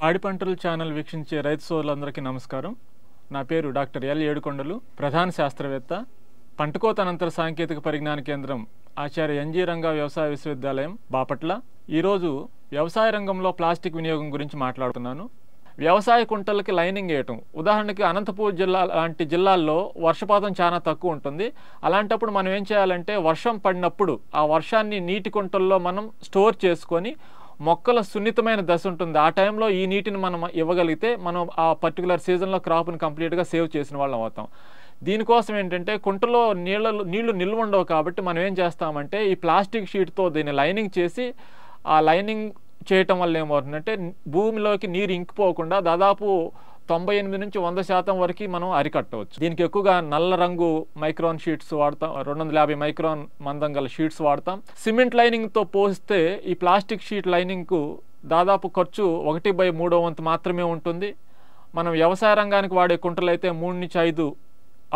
పాడి పంటల ఛానల్ వీక్షించే రైతు సోదరులందరికీ నమస్కారం. నా పేరు డాక్టర్ ఎల్ ఏడుకొండలు, ప్రధాన శాస్త్రవేత్త, పంటకోత అనంతర సాంకేతిక పరిజ్ఞాన కేంద్రం ఆచార్య ఎన్జీ రంగా వ్యవసాయ విశ్వవిద్యాలయం బాపట్ల. ఈరోజు వ్యవసాయ రంగంలో ప్లాస్టిక్ వినియోగం గురించి మాట్లాడుతున్నాను. వ్యవసాయ కుంటలకి లైనింగ్ వేయటం, ఉదాహరణకి అనంతపూర్ జిల్లా లాంటి జిల్లాల్లో వర్షపాతం చాలా తక్కువ ఉంటుంది. అలాంటప్పుడు మనం ఏం చేయాలంటే, వర్షం పడినప్పుడు ఆ వర్షాన్ని నీటి కుంటల్లో మనం స్టోర్ చేసుకొని, మొక్కల సున్నితమైన దశ ఉంటుంది, ఆ టైంలో ఈ నీటిని మనం ఇవ్వగలిగితే మనం ఆ పర్టికులర్ సీజన్లో క్రాప్ని కంప్లీట్గా సేవ్ చేసిన వాళ్ళం అవుతాం. దీనికోసం ఏంటంటే, కుంటలో నీళ్లు నిల్వ ఉండవు కాబట్టి మనం ఏం చేస్తామంటే, ఈ ప్లాస్టిక్ షీట్తో దీన్ని లైనింగ్ చేసి, ఆ లైనింగ్ చేయటం వల్ల ఏమవుతుందంటే భూమిలోకి నీరు ఇంకిపోకుండా దాదాపు 98 నుంచి 100% వరకు మనం అరికట్టవచ్చు. దీనికి ఎక్కువగా నల్ల రంగు మైక్రాన్ షీట్స్ వాడతాం, 250 మైక్రాన్ మందం గల షీట్స్ వాడతాం. సిమెంట్ లైనింగ్తో పోస్తే ఈ ప్లాస్టిక్ షీట్ లైనింగ్కు దాదాపు ఖర్చు 1/3 వంతు మాత్రమే ఉంటుంది. మనం వ్యవసాయ రంగానికి వాడే కుంటలు అయితే 3 నుంచి 5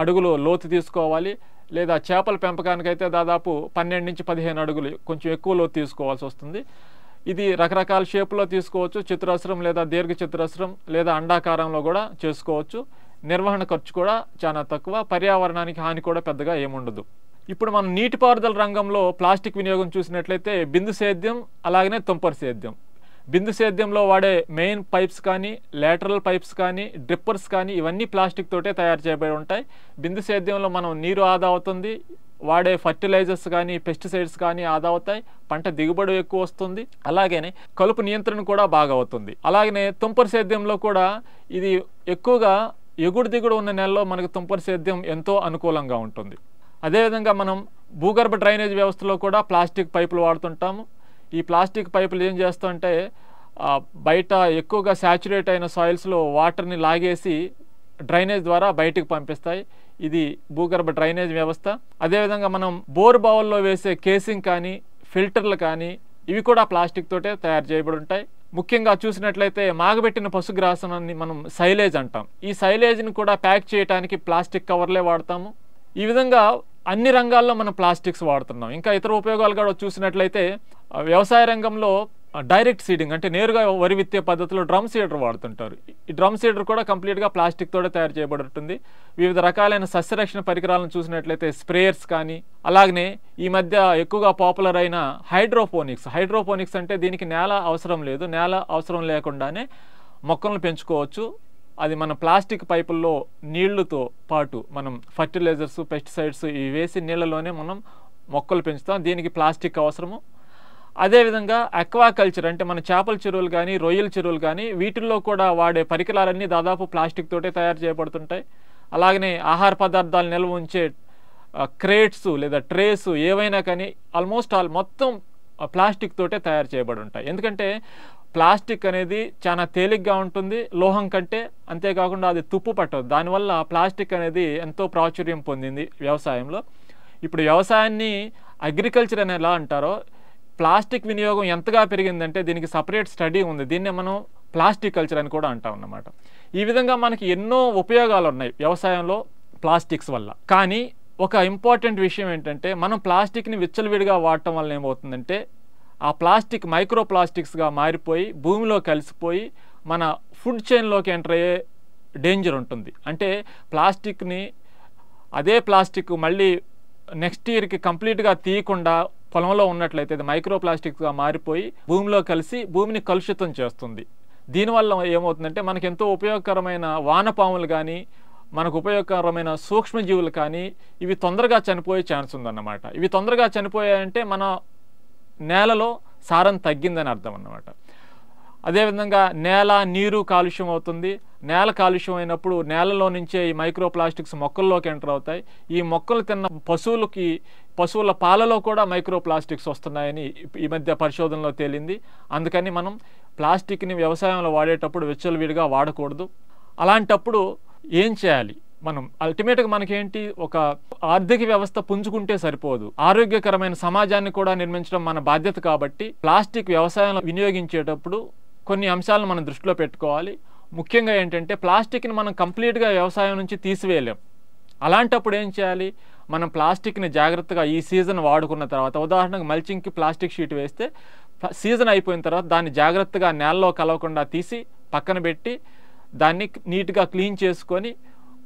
అడుగులు లోతు తీసుకోవాలి, లేదా చేపల పెంపకానికైతే దాదాపు 12 నుంచి 15 అడుగులు కొంచెం ఎక్కువ లోతు తీసుకోవాల్సి వస్తుంది. ఇది రకరకాల షేపులో తీసుకోవచ్చు, చతురస్రం లేదా దీర్ఘ చతురస్రం లేదా అండాకారంలో కూడా చేసుకోవచ్చు. నిర్వహణ ఖర్చు కూడా చాలా తక్కువ, పర్యావరణానికి హాని కూడా పెద్దగా ఏముండదు. ఇప్పుడు మనం నీటిపారుదల రంగంలో ప్లాస్టిక్ వినియోగం చూసినట్లయితే బిందు సేద్యం, అలాగనే తుంపర సేద్యం. బిందు సేద్యంలో వాడే మెయిన్ పైప్స్ కానీ, లేటరల్ పైప్స్ కానీ, డ్రిప్పర్స్ కానీ ఇవన్నీ ప్లాస్టిక్ తోటే తయారు చేయబడి ఉంటాయి. బిందు సేద్యంలో మనం నీరు ఆదా అవుతుంది, వాడే ఫర్టిలైజర్స్ కానీ, పెస్టిసైడ్స్ కానీ ఆదా అవుతాయి, పంట దిగుబడి ఎక్కువ వస్తుంది, అలాగనే కలుపు నియంత్రణ కూడా బాగా అవుతుంది. అలాగనే తుంపర సేద్యంలో కూడా ఇది ఎక్కువగా ఎగుడు దిగుడు ఉన్న నెలలో మనకు తుంపర సేద్యం ఎంతో అనుకూలంగా ఉంటుంది. అదేవిధంగా మనం భూగర్భ డ్రైనేజ్ వ్యవస్థలో కూడా ప్లాస్టిక్ పైపులు వాడుతుంటాము. ఈ ప్లాస్టిక్ పైపులు ఏం చేస్తుంటే, బయట ఎక్కువగా శాచురేట్ అయిన సాయిల్స్లో వాటర్ని లాగేసి డ్రైనేజ్ ద్వారా బయటికి పంపిస్తాయి. ఇది భూగర్భ డ్రైనేజ్ వ్యవస్థ. అదేవిధంగా మనం బోర్ బావుల్లో వేసే కేసింగ్ కానీ, ఫిల్టర్లు కానీ ఇవి కూడా ప్లాస్టిక్ తోటే తయారు చేయబడి ఉంటాయి. ముఖ్యంగా చూసినట్లయితే మాగబెట్టిన పశుగ్రాసాన్ని మనం సైలేజ్ అంటాం. ఈ సైలేజ్ని కూడా ప్యాక్ చేయడానికి ప్లాస్టిక్ కవర్లే వాడతాము. ఈ విధంగా అన్ని రంగాల్లో మనం ప్లాస్టిక్స్ వాడుతున్నాం. ఇంకా ఇతర ఉపయోగాలు కూడా చూసినట్లయితే, వ్యవసాయ రంగంలో డైరెక్ట్ సీడింగ్ అంటే నేరుగా వరి విత్తే పద్ధతిలో డ్రమ్ సీడర్ వాడుతుంటారు. ఈ డ్రమ్ సీడర్ కూడా కంప్లీట్గా ప్లాస్టిక్ తోటే తయారు చేయబడి ఉంటుంది. వివిధ రకాలైన సస్యరక్షణ పరికరాలను చూసినట్లయితే స్ప్రేయర్స్ కానీ, అలాగనే ఈ మధ్య ఎక్కువగా పాపులర్ అయిన హైడ్రోపోనిక్స్ అంటే దీనికి నేల అవసరం లేదు, నేల అవసరం లేకుండానే మొక్కలను పెంచుకోవచ్చు. అది మన ప్లాస్టిక్ పైపుల్లో నీళ్లతో పాటు మనం ఫర్టిలైజర్స్, పెస్టిసైడ్స్ ఇవి వేసి నీళ్ళలోనే మనం మొక్కలు పెంచుతాం. దీనికి ప్లాస్టిక్ అవసరము. అదేవిధంగా అక్వాకల్చర్ అంటే మన చేపల చెరువులు కానీ, రొయ్యల చెరువులు కానీ వీటిల్లో కూడా వాడే పరికరాలన్నీ దాదాపు ప్లాస్టిక్ తోటే తయారు చేయబడుతుంటాయి. అలాగనే ఆహార పదార్థాలు నిల్వ ఉంచే క్రేట్స్ లేదా ట్రేస్ ఏవైనా కానీ ఆల్మోస్ట్ మొత్తం ప్లాస్టిక్ తోటే తయారు చేయబడి ఉంటాయి. ఎందుకంటే ప్లాస్టిక్ అనేది చాలా తేలిగ్గా ఉంటుంది లోహం కంటే, అంతేకాకుండా అది తుప్పు పట్టదు. దానివల్ల ప్లాస్టిక్ అనేది ఎంతో ప్రాచుర్యం పొందింది వ్యవసాయంలో. ఇప్పుడు వ్యవసాయాన్ని అగ్రికల్చర్ అని ఎలా అంటారో, ప్లాస్టిక్ వినియోగం ఎంతగా పెరిగిందంటే దీనికి సపరేట్ స్టడీ ఉంది. దీన్నే మనం ప్లాస్టిక్ కల్చర్ అని కూడా అంటాం అన్నమాట. ఈ విధంగా మనకి ఎన్నో ఉపయోగాలు ఉన్నాయి వ్యవసాయంలో ప్లాస్టిక్స్ వల్ల. కానీ ఒక ఇంపార్టెంట్ విషయం ఏంటంటే, మనం ప్లాస్టిక్ని విచ్చలవిడిగా వాడటం వల్ల ఏమవుతుందంటే, ఆ ప్లాస్టిక్ మైక్రో ప్లాస్టిక్స్గా మారిపోయి భూమిలో కలిసిపోయి మన ఫుడ్ చైన్లోకి ఎంటర్ అయ్యే డేంజర్ ఉంటుంది. అంటే అదే ప్లాస్టిక్ మళ్ళీ నెక్స్ట్ ఇయర్కి కంప్లీట్గా తీయకుండా పొలంలో ఉన్నట్లయితే అది మైక్రో ప్లాస్టిక్స్గా మారిపోయి భూమిలో కలిసి భూమిని కలుషితం చేస్తుంది. దీనివల్ల ఏమవుతుందంటే, మనకు ఎంతో ఉపయోగకరమైన వానపాములు కానీ, మనకు ఉపయోగకరమైన సూక్ష్మజీవులు కానీ ఇవి తొందరగా చనిపోయే ఛాన్స్ ఉందన్నమాట. ఇవి తొందరగా చనిపోయాయంటే మన నేలలో సారం తగ్గిందని అర్థం అన్నమాట. అదేవిధంగా నేల, నీరు కాలుష్యం అవుతుంది. నేల కాలుష్యం అయినప్పుడు నేలలో నుంచే ఈ మైక్రో ప్లాస్టిక్స్ మొక్కల్లోకి ఎంటర్ అవుతాయి. ఈ మొక్కలు తిన్న పశువుల పాలలో కూడా మైక్రో ప్లాస్టిక్స్ వస్తున్నాయని ఈ మధ్య పరిశోధనలో తేలింది. అందుకని మనం ప్లాస్టిక్ని వ్యవసాయంలో వాడేటప్పుడు విచ్చలవిడిగా వాడకూడదు. అలాంటప్పుడు ఏం చేయాలి మనం? అల్టిమేట్గా మనకేంటి, ఒక ఆర్థిక వ్యవస్థ పుంజుకుంటే సరిపోదు, ఆరోగ్యకరమైన సమాజాన్ని కూడా నిర్మించడం మన బాధ్యత. కాబట్టి ప్లాస్టిక్ వ్యవసాయంలో వినియోగించేటప్పుడు కొన్ని అంశాలను మనం దృష్టిలో పెట్టుకోవాలి. ముఖ్యంగా ఏంటంటే, ప్లాస్టిక్ని మనం కంప్లీట్గా వ్యవసాయం నుంచి తీసివేయలేం. అలాంటప్పుడు ఏం చేయాలి, మనం ప్లాస్టిక్ని జాగ్రత్తగా ఈ సీజన్ వాడుకున్న తర్వాత, ఉదాహరణకు మల్చింగ్కి ప్లాస్టిక్ షీట్ వేస్తే సీజన్ అయిపోయిన తర్వాత దాన్ని జాగ్రత్తగా నేలలో కలవకుండా తీసి పక్కన పెట్టి దాన్ని నీట్గా క్లీన్ చేసుకొని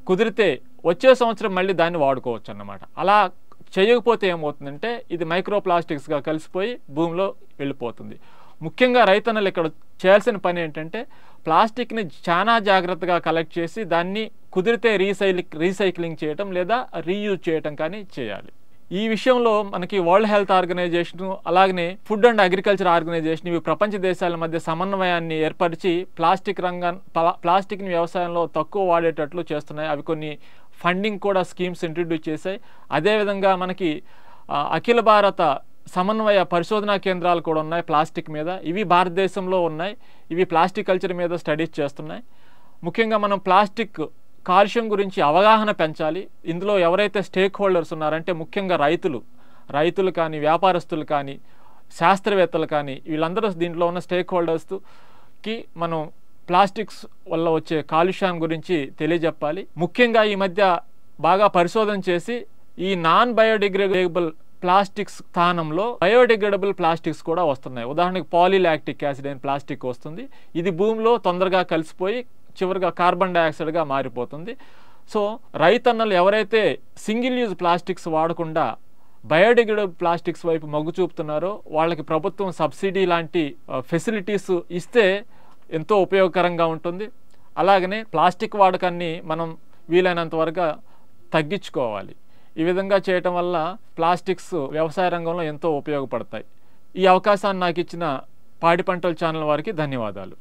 కుదిరితే వచ్చే సంవత్సరం మళ్ళీ దాన్ని వాడుకోవచ్చు అన్నమాట. అలా చేయకపోతే ఏమవుతుందంటే ఇది మైక్రో ప్లాస్టిక్స్గా కలిసిపోయి భూమిలో వెళ్ళిపోతుంది. ముఖ్యంగా రైతన్నలు ఇక్కడ చేయాల్సిన పని ఏంటంటే ప్లాస్టిక్ని చాలా జాగ్రత్తగా కలెక్ట్ చేసి దాన్ని కుదిరితే రీసైక్లింగ్ చేయటం లేదా రీయూజ్ చేయటం కానీ చేయాలి. ఈ విషయంలో మనకి వరల్డ్ హెల్త్ ఆర్గనైజేషన్ అలాగనే ఫుడ్ అండ్ అగ్రికల్చర్ ఆర్గనైజేషన్ ఇవి ప్రపంచ దేశాల మధ్య సమన్వయాన్ని ఏర్పరిచి ప్లాస్టిక్ని వ్యవసాయంలో తక్కువ వాడేటట్లు చేస్తున్నాయి. అవి కొన్ని ఫండింగ్ కూడా స్కీమ్స్ ఇంట్రడ్యూస్ చేశాయి. అదేవిధంగా మనకి అఖిల భారత సమన్వయ పరిశోధనా కేంద్రాలు కూడా ఉన్నాయి ప్లాస్టిక్ మీద. ఇవి భారతదేశంలో ఉన్నాయి. ఇవి ప్లాస్టిక్ కల్చర్ మీద స్టడీస్ చేస్తున్నాయి. ముఖ్యంగా మనం ప్లాస్టిక్ కాలుష్యం గురించి అవగాహన పెంచాలి. ఇందులో ఎవరైతే స్టేక్ హోల్డర్స్ ఉన్నారంటే ముఖ్యంగా రైతులు కానీ వ్యాపారస్తులు కానీ శాస్త్రవేత్తలు కానీ వీళ్ళందరూ దీంట్లో ఉన్న స్టేక్ హోల్డర్స్కి మనం ప్లాస్టిక్స్ వల్ల వచ్చే కాలుష్యం గురించి తెలియజెప్పాలి. ముఖ్యంగా ఈ మధ్య బాగా పరిశోధన చేసి ఈ నాన్ బయోడిగ్రేడబుల్ ప్లాస్టిక్స్ స్థానంలో బయోడిగ్రేడబుల్ ప్లాస్టిక్స్ కూడా వస్తున్నాయి. ఉదాహరణకు పాలీలాక్టిక్ యాసిడ్ అనే ప్లాస్టిక్ వస్తుంది. ఇది భూమిలో తొందరగా కలిసిపోయి చివరిగా కార్బన్ డైఆక్సైడ్గా మారిపోతుంది. సో రైతన్నలు ఎవరైతే సింగిల్ యూజ్ ప్లాస్టిక్స్ వాడకుండా బయోడిగ్రేడబుల్ ప్లాస్టిక్స్ వైపు మొగ్గు చూపుతున్నారో వాళ్ళకి ప్రభుత్వం సబ్సిడీ లాంటి ఫెసిలిటీస్ ఇస్తే ఎంతో ఉపయోగకరంగా ఉంటుంది. అలాగనే ప్లాస్టిక్ వాడకాన్ని మనం వీలైనంత వరకు తగ్గించుకోవాలి. ఈ విధంగా చేయటం వల్ల ప్లాస్టిక్స్ వ్యవసాయ రంగంలో ఎంతో ఉపయోగపడతాయి. ఈ అవకాశాన్ని నాకు ఇచ్చిన పాడి పంటల ఛానల్ వారికి ధన్యవాదాలు.